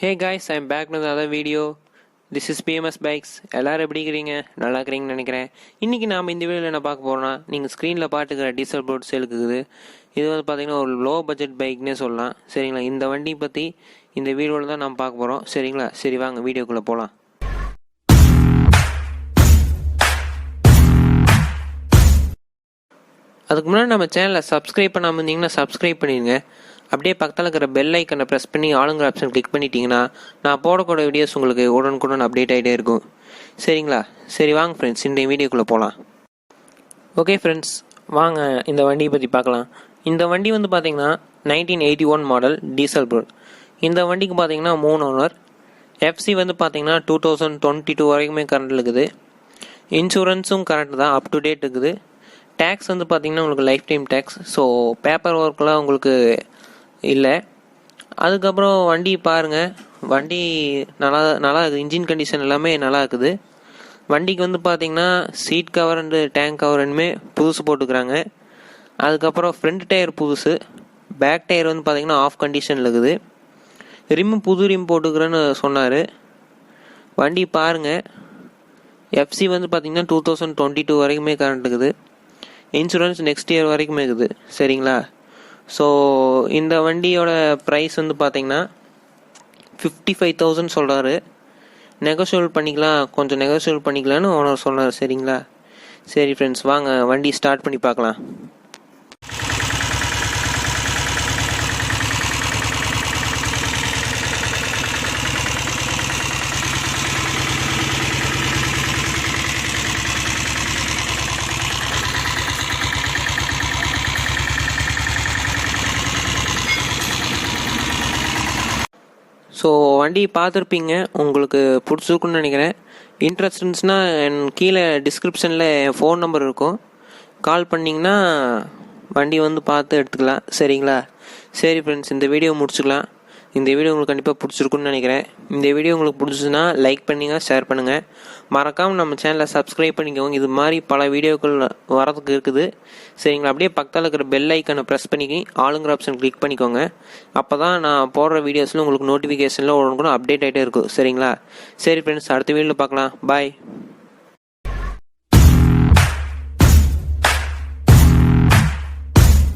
Hey guys, I'm back with another video. This is PMS Bikes. எல்லாரும் எப்படி இருக்கிறீங்க? நல்லா இருக்கிறீங்கன்னு நினைக்கிறேன். இன்றைக்கி நாம் இந்த வீடியோவில் என்ன பார்க்க போகிறோம்னா, நீங்கள் ஸ்க்ரீனில் பார்த்துக்கிற டீசல் போர்ட் சேலுக்கு இருக்குது. இது வந்து பார்த்திங்கன்னா ஒரு லோ பட்ஜெட் பைக்னே சொல்லலாம். சரிங்களா? இந்த வண்டி பற்றி இந்த வீடியோவில் தான் நாம் பார்க்க போகிறோம். சரிங்களா? சரி வாங்க வீடியோக்குள்ளே போகலாம். அதுக்கு முன்னாடி நம்ம சேனலை சப்ஸ்கிரைப் பண்ணாமல் இருந்தீங்கன்னா சப்ஸ்கிரைப் பண்ணிடுங்க. அப்படியே பக்கத்தில் இருக்கிற பெல் ஐக்கனை ப்ரெஸ் பண்ணி ஆளுங்கிற ஆப்ஷன் கிளிக் பண்ணிட்டீங்கன்னா நான் போடக்கூடிய வீடியோஸ் உங்களுக்கு உடனுக்குடன் அப்டேட் ஆகிட்டே இருக்கும். சரிங்களா? சரி வாங்க ஃப்ரெண்ட்ஸ், இந்த வீடியோக்குள்ளே போகலாம். ஓகே ஃப்ரெண்ட்ஸ், வாங்க இந்த வண்டியை பற்றி பார்க்கலாம். இந்த வண்டி வந்து பார்த்திங்கன்னா 1981 மாடல் டீசல் போர்ட். இந்த வண்டிக்கு பார்த்திங்கன்னா 3 ஓனர். எஃப்சி வந்து பார்த்திங்கன்னா 2022 வரைக்குமே கரண்ட் இருக்குது. இன்சூரன்ஸும் கரண்ட் தான், அப் டு டேட் இருக்குது. டேக்ஸ் வந்து பார்த்திங்கன்னா உங்களுக்கு life time tax. So paper ஒர்க்கெலாம் உங்களுக்கு இல்லை. அதுக்கப்புறம் வண்டி பாருங்கள், வண்டி நல்லா இருக்குது. இன்ஜின் கண்டிஷன் எல்லாமே நல்லா இருக்குது. வண்டிக்கு வந்து பார்த்திங்கன்னா seat cover and tank cover ரெண்டுமே புதுசு போட்டுக்கிறாங்க. அதுக்கப்புறம் ஃப்ரண்ட் டயர் புதுசு, பேக் டயர் வந்து பார்த்திங்கன்னா ஆஃப் கண்டிஷனில் இருக்குது. புது ரிம் போட்டுக்கிறேன்னு சொன்னார். வண்டி பாருங்கள், எஃப்சி வந்து பார்த்திங்கன்னா 2022 வரைக்குமே கரண்ட் இருக்குது. இன்சூரன்ஸ் நெக்ஸ்ட் இயர் வரைக்குமே இருக்குது. சரிங்களா? ஸோ இந்த வண்டியோட ப்ரைஸ் வந்து பார்த்திங்கன்னா 55,000 சொல்கிறாரு. நெகோஷியபிள் பண்ணிக்கலாம், கொஞ்சம் நெகோஷியபிள் பண்ணிக்கலான்னு ஓனர் சொன்னார். சரிங்களா? சரி ஃப்ரெண்ட்ஸ், வாங்க வண்டி ஸ்டார்ட் பண்ணி பார்க்கலாம். ஸோ வண்டி பார்த்துருப்பீங்க, உங்களுக்கு பிடிச்சிருக்குன்னு நினைக்கிறேன். இன்ட்ரெஸ்ட் இருந்துச்சுன்னா என் கீழே டிஸ்கிரிப்ஷனில் என் ஃபோன் நம்பர் இருக்கும், கால் பண்ணிங்கன்னா வண்டி வந்து பார்த்து எடுத்துக்கலாம். சரிங்களா? சரி ஃப்ரெண்ட்ஸ், இந்த வீடியோ முடிச்சுக்கலாம். இந்த வீடியோ உங்களுக்கு கண்டிப்பாக பிடிச்சிருக்குன்னு நினைக்கிறேன். இந்த வீடியோ உங்களுக்கு பிடிச்சிச்சுன்னா லைக் பண்ணுங்க, ஷேர் பண்ணுங்கள். மறக்காமல் நம்ம சேனலை சப்ஸ்கிரைப் பண்ணிக்கோங்க. இது மாதிரி பல வீடியோக்கள் வரதுக்கு இருக்குது. சரிங்களா? அப்படியே பக்கத்தில் இருக்கிற பெல் ஐக்கனை ப்ரெஸ் பண்ணி ஆளுங்கிற ஆப்ஷன் கிளிக் பண்ணிக்கோங்க. அப்போ தான் நான் போடுற வீடியோஸில் உங்களுக்கு நோட்டிஃபிகேஷனில் உடனுக்குன்னு அப்டேட் ஆகிட்டே இருக்கும். சரிங்களா? சரி ஃப்ரெண்ட்ஸ், அடுத்த வீடியோவில் பார்க்கலாம். பாய்.